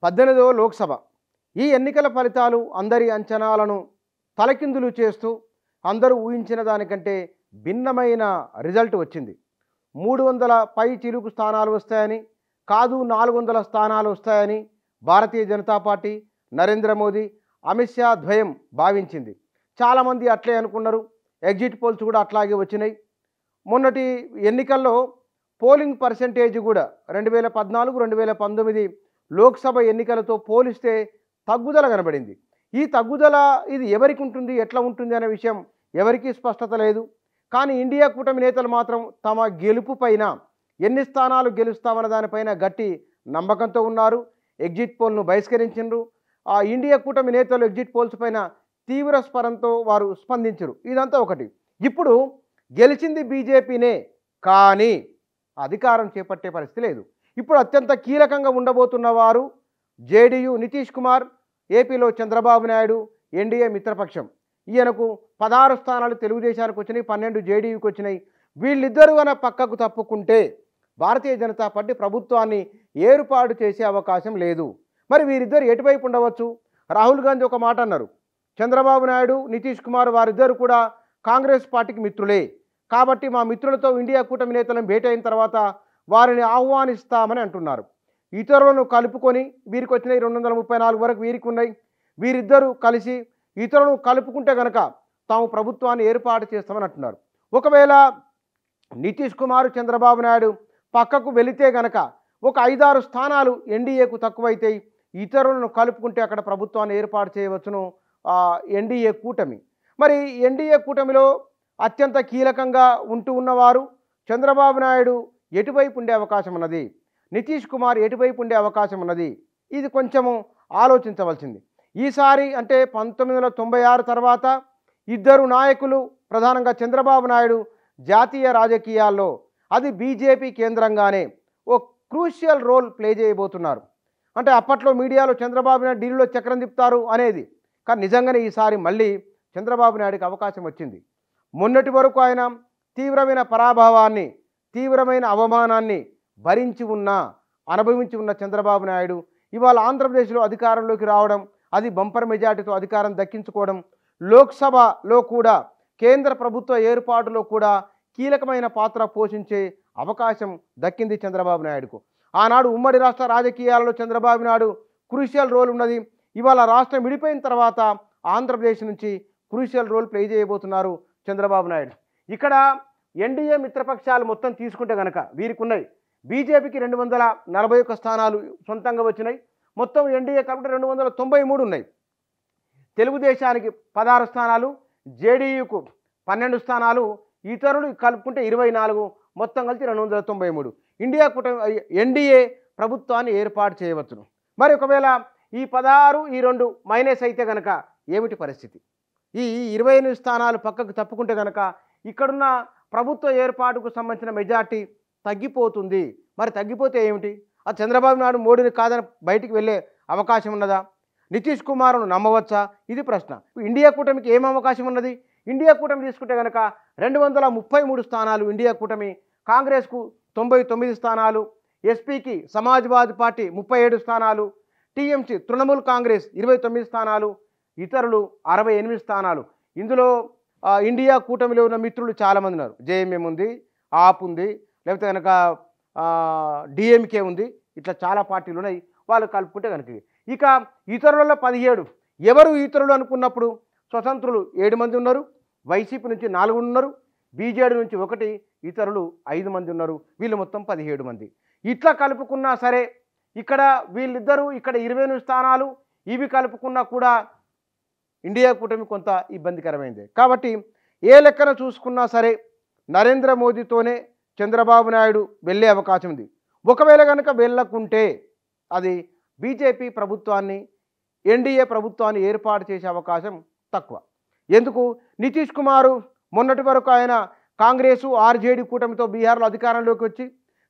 18వ లోక్సభ ఈ ఎన్నికల ఫలితాలు అందరి అంచనాలను తలకిందులు చేస్తూ అందరూ ఊహించిన దానికంటే భిన్నమైన రిజల్ట్ వచ్చింది. 300 పై చిలుకు స్థానాలు వస్తాయని, కాదు 400 స్థానాలు వస్తాయని భారతీయ జనతా పార్టీ, నరేంద్ర మోదీ, అమిత్ షా ద్వయం భావించింది. చాలామంది అట్లే అనుకున్నారు. ఎగ్జిట్ పోల్స్ కూడా అట్లాగే వచ్చినాయి. మొన్నటి ఎన్నికల్లో పోలింగ్ పర్సెంటేజ్ కూడా 2014, 2019 లోక్సభ ఎన్నికలతో పోలిస్తే తగ్గుదల కనబడింది. ఈ తగ్గుదల ఇది ఎవరికి ఉంటుంది, ఎట్లా ఉంటుంది అనే విషయం ఎవరికీ స్పష్టత లేదు. కానీ ఇండియా కూటమి నేతలు మాత్రం తమ గెలుపు పైన, ఎన్ని స్థానాలు గెలుస్తామన్న దానిపైన గట్టి నమ్మకంతో ఉన్నారు. ఎగ్జిట్ పోల్ను బహిష్కరించారు. ఆ ఇండియా కూటమి నేతలు ఎగ్జిట్ పోల్స్ పైన తీవ్ర స్వరంతో వారు స్పందించరు. ఇదంతా ఒకటి. ఇప్పుడు గెలిచింది బీజేపీనే, కానీ అధికారం చేపట్టే పరిస్థితి లేదు. ఇప్పుడు అత్యంత కీలకంగా ఉండబోతున్న వారు జేడీయూ నితీష్ కుమార్, ఏపీలో చంద్రబాబు నాయుడు, ఎన్డీఏ మిత్రపక్షం. ఈయనకు 16 స్థానాలు తెలుగుదేశానికి వచ్చినాయి, 12 జేడీయూకి వచ్చినాయి. వీళ్ళిద్దరూ కనుక పక్కకు తప్పుకుంటే భారతీయ జనతా పార్టీ ప్రభుత్వాన్ని ఏర్పాటు చేసే అవకాశం లేదు. మరి వీరిద్దరు ఎటువైపు ఉండవచ్చు? రాహుల్ గాంధీ ఒక మాట అన్నారు, చంద్రబాబు నాయుడు, నితీష్ కుమార్ వారిద్దరు కూడా కాంగ్రెస్ పార్టీకి మిత్రులే, కాబట్టి మా మిత్రులతో ఇండియా కూటమి నేతలను భేటీ అయిన తర్వాత వారిని ఆహ్వానిస్తామని అంటున్నారు. ఇతరులను కలుపుకొని వీరికి వచ్చినాయి 234 వరకు వీరికి ఉన్నాయి. వీరిద్దరూ కలిసి ఇతరులను కలుపుకుంటే కనుక తాము ప్రభుత్వాన్ని ఏర్పాటు చేస్తామని అంటున్నారు. ఒకవేళ నితీష్ కుమార్, చంద్రబాబు నాయుడు పక్కకు వెళితే కనుక ఒక 5-6 స్థానాలు ఎన్డీఏకు తక్కువైతే ఇతరులను కలుపుకుంటే అక్కడ ప్రభుత్వాన్ని ఏర్పాటు చేయవచ్చును ఎన్డీఏ కూటమి. మరి ఎన్డీఏ కూటమిలో అత్యంత కీలకంగా ఉంటూ ఉన్నవారు చంద్రబాబు నాయుడు ఎటువైపు ఉండే అవకాశం ఉన్నది, నితీష్ కుమార్ ఎటువైపు ఉండే అవకాశం ఉన్నది, ఇది కొంచెము ఆలోచించవలసింది. ఈసారి అంటే 1996 తర్వాత ఇద్దరు నాయకులు, ప్రధానంగా చంద్రబాబు నాయుడు జాతీయ రాజకీయాల్లో, అది బీజేపీ కేంద్రంగానే ఓ క్రూషియల్ రోల్ ప్లే చేయబోతున్నారు. అంటే అప్పట్లో మీడియాలో చంద్రబాబు నాయుడు ఢిల్లీలో చక్రం తిప్పుతారు అనేది, కానీ నిజంగానే ఈసారి మళ్ళీ చంద్రబాబు నాయుడుకి అవకాశం వచ్చింది. మొన్నటి వరకు ఆయన తీవ్రమైన పరాభవాన్ని, తీవ్రమైన అవమానాన్ని అనుభవించి ఉన్న చంద్రబాబు నాయుడు ఇవాళ ఆంధ్రప్రదేశ్లో అధికారంలోకి రావడం, అది బంపర్ మెజార్టీతో అధికారం దక్కించుకోవడం, లోక్సభలో కూడా కేంద్ర ప్రభుత్వ ఏర్పాటులో కూడా కీలకమైన పాత్ర పోషించే అవకాశం దక్కింది చంద్రబాబు నాయుడుకు. ఆనాడు ఉమ్మడి రాష్ట్ర రాజకీయాలలో చంద్రబాబు నాయుడు క్రూషియల్ రోల్ ఉన్నది. ఇవాళ రాష్ట్రం విడిపోయిన తర్వాత ఆంధ్రప్రదేశ్ నుంచి క్రూషియల్ రోల్ ప్లే చేయబోతున్నారు చంద్రబాబు నాయుడు. ఇక్కడ ఎన్డీఏ మిత్రపక్షాలు మొత్తం తీసుకుంటే కనుక వీరికి ఉన్నాయి. బీజేపీకి 241 స్థానాలు సొంతంగా వచ్చినాయి. మొత్తం ఎన్డీఏ కాబట్టి 293 ఉన్నాయి. తెలుగుదేశానికి 16 స్థానాలు, జేడీయూకు 12 స్థానాలు, ఇతరులు కలుపుకుంటే 24, మొత్తం కలిసి 293. ఇండియా కూటమి ఎన్డీఏ ప్రభుత్వాన్ని ఏర్పాటు చేయవచ్చును. మరి ఒకవేళ ఈ 16, ఈ 2 మైనస్ అయితే కనుక ఏమిటి పరిస్థితి? ఈ 28 స్థానాలు పక్కకు తప్పుకుంటే కనుక ఇక్కడున్న ప్రభుత్వ ఏర్పాటుకు సంబంధించిన మెజార్టీ తగ్గిపోతుంది. మరి తగ్గిపోతే ఏమిటి? ఆ చంద్రబాబు నాయుడు మోడీని కాదని బయటికి వెళ్ళే అవకాశం ఉన్నదా? నితీష్ కుమార్ను నమ్మవచ్చా? ఇది ప్రశ్న. ఇండియా కూటమికి ఏం అవకాశం ఉన్నది? ఇండియా కూటమి తీసుకుంటే కనుక 233 స్థానాలు ఇండియా కూటమి, కాంగ్రెస్కు 99 స్థానాలు, ఎస్పీకి సమాజ్వాదీ పార్టీ 37 స్థానాలు, టీఎంసీ తృణమూల్ కాంగ్రెస్ 29 స్థానాలు, ఇతరులు 68 స్థానాలు. ఇందులో ఇండియా కూటమిలో ఉన్న మిత్రులు చాలామంది ఉన్నారు. జేఎంఎం ఉంది, ఆప్ ఉంది, లేకపోతే కనుక డిఎంకే ఉంది, ఇట్లా చాలా పార్టీలు ఉన్నాయి. వాళ్ళు కలుపుకుంటే కనుక ఇక ఇతరులలో 17. ఎవరు ఇతరులు అనుకున్నప్పుడు స్వతంత్రులు 7 మంది ఉన్నారు, వైసీపీ నుంచి 4 ఉన్నారు, బీజేడీ నుంచి 1, ఇతరులు 5 మంది ఉన్నారు. వీళ్ళు మొత్తం 17 మంది. ఇట్లా కలుపుకున్నా సరే ఇక్కడ వీళ్ళిద్దరూ ఇక్కడ 28 స్థానాలు, ఇవి కలుపుకున్నా కూడా ఇండియా కూటమి కొంత ఇబ్బందికరమైంది. కాబట్టి ఏ లెక్కన చూసుకున్నా సరే నరేంద్ర మోదీతోనే చంద్రబాబు నాయుడు వెళ్ళే అవకాశం ఉంది. ఒకవేళ కనుక వెళ్ళకుంటే అది బీజేపీ ప్రభుత్వాన్ని, ఎన్డీఏ ప్రభుత్వాన్ని ఏర్పాటు చేసే అవకాశం తక్కువ. ఎందుకు? నితీష్ కుమారు మొన్నటి వరకు ఆయన కాంగ్రెసు, ఆర్జేడీ కూటమితో బీహార్లో అధికారంలోకి వచ్చి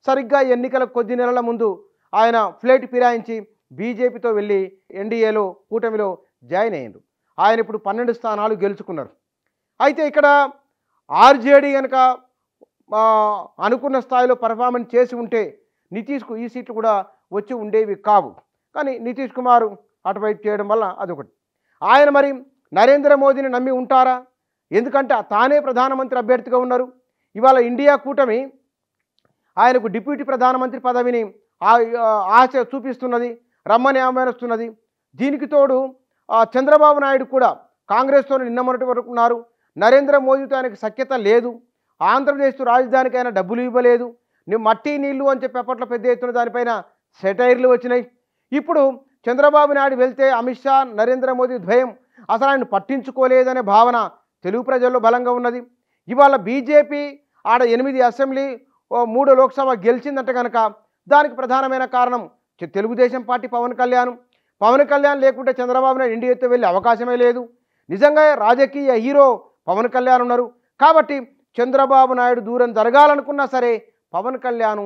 సరిగ్గా ఎన్నికల కొద్ది నెలల ముందు ఆయన ఫ్లైట్ ఫిరాయించి బీజేపీతో వెళ్ళి ఎన్డీఏలో కూటమిలో జాయిన్ అయ్యారు. ఆయన ఇప్పుడు 12 స్థానాలు గెలుచుకున్నారు. అయితే ఇక్కడ ఆర్జేడీ కనుక అనుకున్న స్థాయిలో పర్ఫార్మెన్స్ చేసి ఉంటే నితీష్కు ఈ సీట్లు కూడా వచ్చి ఉండేవి కావు. కానీ నితీష్ కుమార్ అటువైపు చేయడం వల్ల అదొకటి. ఆయన మరి నరేంద్ర మోదీని నమ్మి ఉంటారా? ఎందుకంటే తానే ప్రధానమంత్రి అభ్యర్థిగా ఉన్నారు. ఇవాళ ఇండియా కూటమి ఆయనకు డిప్యూటీ ప్రధానమంత్రి పదవిని ఆశ చూపిస్తున్నది, రమ్మని ఆహ్వానిస్తున్నది. దీనికి తోడు చంద్రబాబు నాయుడు కూడా కాంగ్రెస్తో నిన్న మొన్నటి వరకు ఉన్నారు. నరేంద్ర మోదీతో ఆయనకు సఖ్యత లేదు. ఆంధ్రప్రదేశ్ రాజధానికి ఆయన డబ్బులు ఇవ్వలేదు. నువ్వు మట్టి నీళ్లు అని చెప్పి అప్పట్లో పెద్ద ఎత్తున దానిపైన సెటైర్లు వచ్చినాయి. ఇప్పుడు చంద్రబాబు నాయుడు వెళ్తే అమిత్ షా, నరేంద్ర మోదీ ద్వయం అసలు ఆయన పట్టించుకోలేదనే భావన తెలుగు ప్రజల్లో బలంగా ఉన్నది. ఇవాళ బీజేపీ ఆడ 8 అసెంబ్లీ 3 లోక్సభ గెలిచిందంటే కనుక దానికి ప్రధానమైన కారణం తెలుగుదేశం పార్టీ పవన్ కళ్యాణ్ లేకుంటే చంద్రబాబు నాయుడు ఇండియాతో వెళ్ళే అవకాశమే లేదు. నిజంగా రాజకీయ హీరో పవన్ కళ్యాణ్ ఉన్నారు. కాబట్టి చంద్రబాబు నాయుడు దూరం జరగాలనుకున్నా సరే పవన్ కళ్యాణ్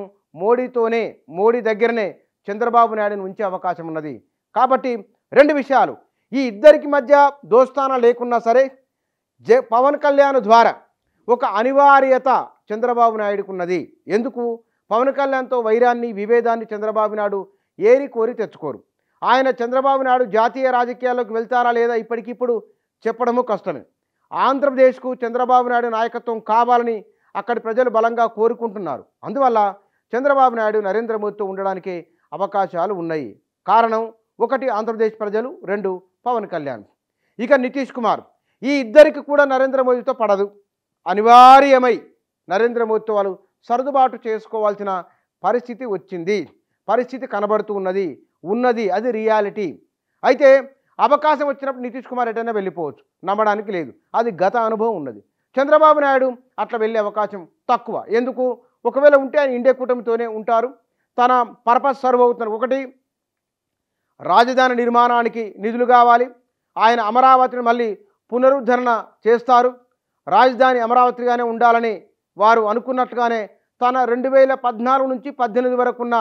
మోడీ దగ్గరనే చంద్రబాబు నాయుడుని ఉంచే అవకాశం ఉన్నది. కాబట్టి 2 విషయాలు, ఈ ఇద్దరికి మధ్య దోస్తానా లేకున్నా సరే పవన్ కళ్యాణ్ ద్వారా ఒక అనివార్యత చంద్రబాబు నాయుడుకు ఉన్నది. ఎందుకు? పవన్ కళ్యాణ్తో వైరాన్ని, విభేదాన్ని చంద్రబాబు నాయుడు ఏరి కోరి తెచ్చుకోరు. ఆయన చంద్రబాబు నాయుడు జాతీయ రాజకీయాల్లోకి వెళ్తారా లేదా ఇప్పటికిప్పుడు చెప్పడము కష్టమే. ఆంధ్రప్రదేశ్కు చంద్రబాబు నాయుడు నాయకత్వం కావాలని అక్కడి ప్రజలు బలంగా కోరుకుంటున్నారు. అందువల్ల చంద్రబాబు నాయుడు నరేంద్ర మోదీతో ఉండడానికి అవకాశాలు ఉన్నాయి. కారణం 1 ఆంధ్రప్రదేశ్ ప్రజలు, 2 పవన్ కళ్యాణ్. ఇక నితీష్ కుమార్, ఈ ఇద్దరికి కూడా నరేంద్ర మోదీతో పడదు. అనివార్యమై నరేంద్ర మోదీతో వాళ్ళు సర్దుబాటు చేసుకోవాల్సిన పరిస్థితి వచ్చింది, పరిస్థితి కనబడుతూ ఉన్నది. అది రియాలిటీ. అయితే అవకాశం వచ్చినప్పుడు నితీష్ కుమార్ ఎటైనా వెళ్ళిపోవచ్చు, నమ్మడానికి లేదు. అది గత అనుభవం ఉన్నది. చంద్రబాబు నాయుడు అట్లా వెళ్ళే అవకాశం తక్కువ. ఎందుకు? ఒకవేళ ఉంటే ఆయన ఇండియా కూటమితోనే ఉంటారు. తన పర్పస్ సర్వ్ అవుతున్నారు. 1, రాజధాని నిర్మాణానికి నిధులు కావాలి. ఆయన అమరావతిని మళ్ళీ పునరుద్ధరణ చేస్తారు. రాజధాని అమరావతిగానే ఉండాలని వారు అనుకున్నట్లుగానే తన 2014 నుంచి 18 వరకు ఉన్న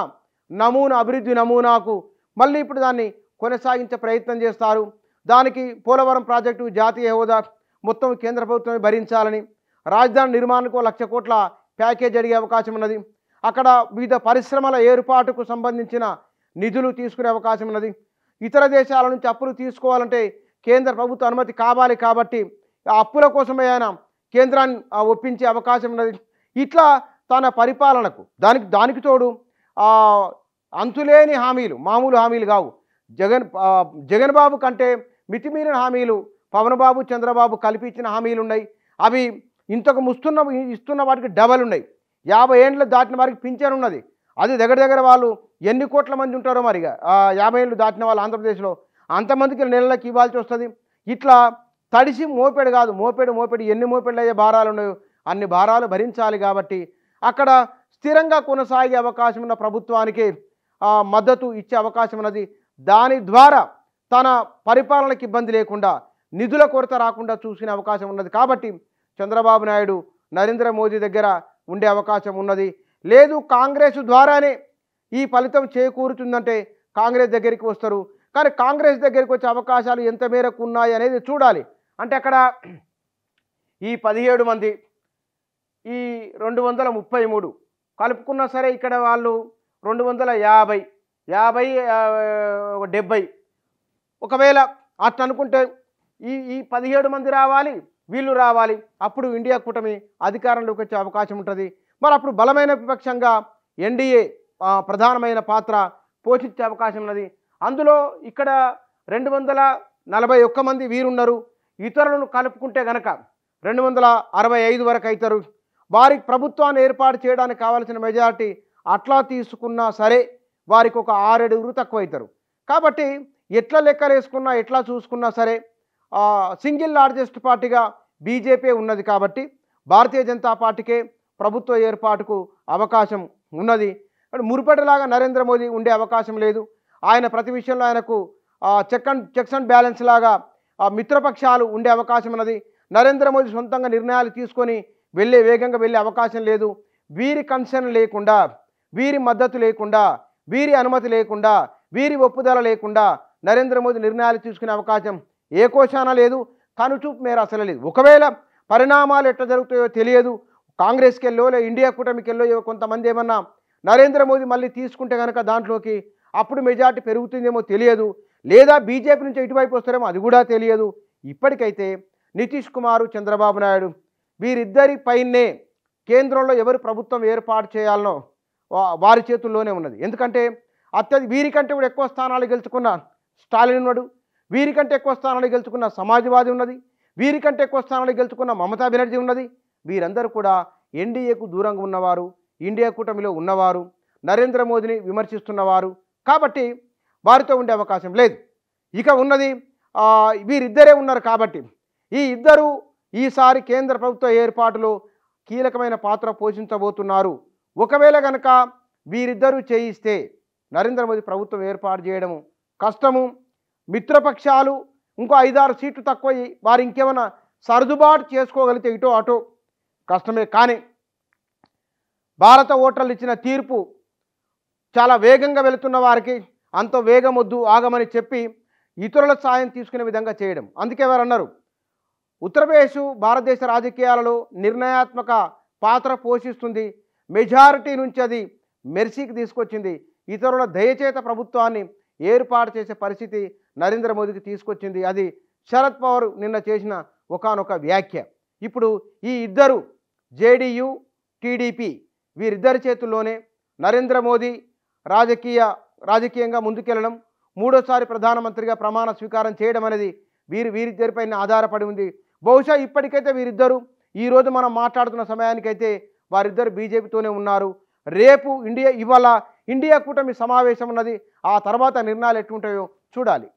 అభివృద్ధి నమూనాకు మళ్ళీ ఇప్పుడు దాన్ని కొనసాగించే ప్రయత్నం చేస్తారు. దానికి పోలవరం ప్రాజెక్టు జాతీయ హోదా మొత్తం కేంద్ర ప్రభుత్వమే భరించాలని, రాజధాని నిర్మాణానికి 1 లక్ష కోట్ల ప్యాకేజ్ అడిగే అవకాశం ఉన్నది. అక్కడ వివిధ పరిశ్రమల ఏర్పాటుకు సంబంధించిన నిధులు తీసుకునే అవకాశం ఉన్నది. ఇతర దేశాల నుంచి అప్పులు తీసుకోవాలంటే కేంద్ర ప్రభుత్వ అనుమతి కావాలి. కాబట్టి ఆ అప్పుల కోసమే ఆయన కేంద్రాన్ని ఒప్పించే అవకాశం ఉన్నది. ఇట్లా తన పరిపాలనకు దానికి తోడు అంతులేని హామీలు, మామూలు హామీలు కావు. జగన్ బాబు కంటే మితిమీరిన హామీలు పవన్ బాబు, చంద్రబాబు కలిపి ఇచ్చిన హామీలు ఉన్నాయి. అవి ఇంతకు ఇస్తున్న వాటికి డబల్ ఉన్నాయి. 50 ఏళ్ళు దాటిన వారికి పింఛన్ ఉన్నది. అది దగ్గర వాళ్ళు ఎన్ని కోట్ల మంది ఉంటారో మరిగా 50 ఏళ్ళు దాటిన వాళ్ళు ఆంధ్రప్రదేశ్లో అంతమందికి నెలలకు ఇవ్వాల్సి వస్తుంది. ఇట్లా తడిసి మోపెడు కాదు, మోపెడు ఎన్ని మోపెళ్ళు అయ్యే భారాలు ఉన్నాయో అన్ని భారాలు భరించాలి. కాబట్టి అక్కడ స్థిరంగా కొనసాగే అవకాశం ఉన్న ప్రభుత్వానికి మద్దతు ఇచ్చే అవకాశం ఉన్నది. దాని ద్వారా తన పరిపాలనకి ఇబ్బంది లేకుండా, నిధుల కొరత రాకుండా చూసుకునే అవకాశం ఉన్నది. కాబట్టి చంద్రబాబు నాయుడు నరేంద్ర మోదీ దగ్గర ఉండే అవకాశం ఉన్నది. లేదు కాంగ్రెస్ ద్వారానే ఈ ఫలితం చేకూరుతుందంటే కాంగ్రెస్ దగ్గరికి వస్తారు. కానీ కాంగ్రెస్ దగ్గరికి వచ్చే అవకాశాలు ఎంత మేరకు ఉన్నాయి అనేది చూడాలి. అంటే అక్కడ ఈ 17 మంది, ఈ 233 కలుపుకున్నా సరే ఇక్కడ వాళ్ళు 250, 70 ఒకవేళ అట్లా అనుకుంటే ఈ 17 మంది రావాలి, వీళ్ళు రావాలి. అప్పుడు ఇండియా కూటమి అధికారంలోకి వచ్చే అవకాశం ఉంటుంది. మరి అప్పుడు బలమైన విపక్షంగా ఎన్డీఏ ప్రధానమైన పాత్ర పోషించే అవకాశం ఉన్నది. అందులో ఇక్కడ 241 మంది వీరున్నారు. ఇతరులను కలుపుకుంటే కనుక 265 వరకు అవుతారు. వారికి ప్రభుత్వాన్ని ఏర్పాటు చేయడానికి కావాల్సిన మెజారిటీ అట్లా తీసుకున్నా సరే వారికి ఒక 6-7 తక్కువ అవుతారు. కాబట్టి ఎట్లా లెక్కలు వేసుకున్నా, ఎట్లా చూసుకున్నా సరే సింగిల్ లార్జెస్ట్ పార్టీగా బీజేపీ ఉన్నది. కాబట్టి భారతీయ జనతా పార్టీకే ప్రభుత్వ ఏర్పాటుకు అవకాశం ఉన్నది. మురుపటిలాగా నరేంద్ర మోదీ ఉండే అవకాశం లేదు. ఆయన ప్రతి విషయంలో ఆయనకు చెక్స్ అండ్ బ్యాలెన్స్ లాగా మిత్రపక్షాలు ఉండే అవకాశం ఉన్నది. నరేంద్ర మోదీ సొంతంగా నిర్ణయాలు తీసుకొని వేగంగా వెళ్ళే అవకాశం లేదు. వీరి కన్సర్న్ లేకుండా, వీరి మద్దతు లేకుండా, వీరి అనుమతి లేకుండా, వీరి ఒప్పుదల లేకుండా నరేంద్ర మోదీ నిర్ణయాలు తీసుకునే అవకాశం ఏ కోశానా లేదు. కనుచూపు మేర అసలు లేదు. ఒకవేళ పరిణామాలు ఎట్లా జరుగుతాయో తెలియదు. కాంగ్రెస్కి వెళ్ళో ఇండియా కూటమికి వెళ్ళో కొంతమంది ఏమన్నా నరేంద్ర మోదీ మళ్ళీ తీసుకుంటే కనుక దాంట్లోకి అప్పుడు మెజార్టీ పెరుగుతుందేమో తెలియదు, లేదా బీజేపీ నుంచి ఇటువైపు వస్తారేమో అది కూడా తెలియదు. ఇప్పటికైతే నితీష్ కుమార్, చంద్రబాబు నాయుడు వీరిద్దరి పైనే కేంద్రంలో ఎవరు ప్రభుత్వం ఏర్పాటు చేయాలనో వారి చేతుల్లోనే ఉన్నది. ఎందుకంటే వీరికంటే కూడా ఎక్కువ స్థానాలు గెలుచుకున్న స్టాలిన్ ఉన్నాడు, వీరికంటే ఎక్కువ స్థానాలు గెలుచుకున్న సమాజ్వాదీ ఉన్నది, వీరికంటే ఎక్కువ స్థానాలు గెలుచుకున్న మమతా బెనర్జీ ఉన్నది. వీరందరూ కూడా ఎన్డీఏకు దూరంగా ఉన్నవారు, ఇండియా కూటమిలో ఉన్నవారు, నరేంద్ర మోదీని విమర్శిస్తున్నవారు. కాబట్టి వారితో ఉండే అవకాశం లేదు. ఇక ఉన్నది వీరిద్దరే ఉన్నారు. కాబట్టి ఈ ఇద్దరు ఈసారి కేంద్ర ప్రభుత్వ ఏర్పాటులో కీలకమైన పాత్ర పోషించబోతున్నారు. ఒకవేళ కనుక వీరిద్దరూ చేయిస్తే నరేంద్ర మోదీ ప్రభుత్వం ఏర్పాటు చేయడం కష్టము. మిత్రపక్షాలు ఇంకో 5-6 సీట్లు తక్కువ వారు ఇంకేమైనా సర్దుబాటు చేసుకోగలిగితే ఇటో అటో కష్టమే. కానీ భారత ఓటర్లు ఇచ్చిన తీర్పు చాలా వేగంగా వెళుతున్న వారికి అంత వేగం వద్దు, ఆగమని చెప్పి ఇతరుల సాయం తీసుకునే విధంగా చేయడం. అందుకే వారు అన్నారు, ఉత్తరప్రదేశ్ భారతదేశ రాజకీయాలలో నిర్ణయాత్మక పాత్ర పోషిస్తుంది, మెజారిటీ నుంచి అది మెర్సీకి తీసుకొచ్చింది, ఇతరుల దయచేత ప్రభుత్వాన్ని ఏర్పాటు చేసే పరిస్థితి నరేంద్ర మోదీకి తీసుకొచ్చింది. అది శరద్ పవార్ నిన్న చేసిన ఒకానొక వ్యాఖ్య. ఇప్పుడు ఈ ఇద్దరు జేడీయూ, టీడీపీ వీరిద్దరి చేతుల్లోనే నరేంద్ర మోదీ రాజకీయంగా ముందుకెళ్ళడం, మూడోసారి ప్రధానమంత్రిగా ప్రమాణ స్వీకారం చేయడం అనేది వీరిద్దరిపైన ఆధారపడి ఉంది. బహుశా ఇప్పటికైతే వీరిద్దరూ ఈరోజు మనం మాట్లాడుతున్న సమయానికైతే వారిద్దరు బీజేపీతోనే ఉన్నారు. రేపు ఇవాళ ఇండియా కూటమి సమావేశం ఉన్నది. ఆ తర్వాత నిర్ణయాలు ఎట్లుంటాయో చూడాలి.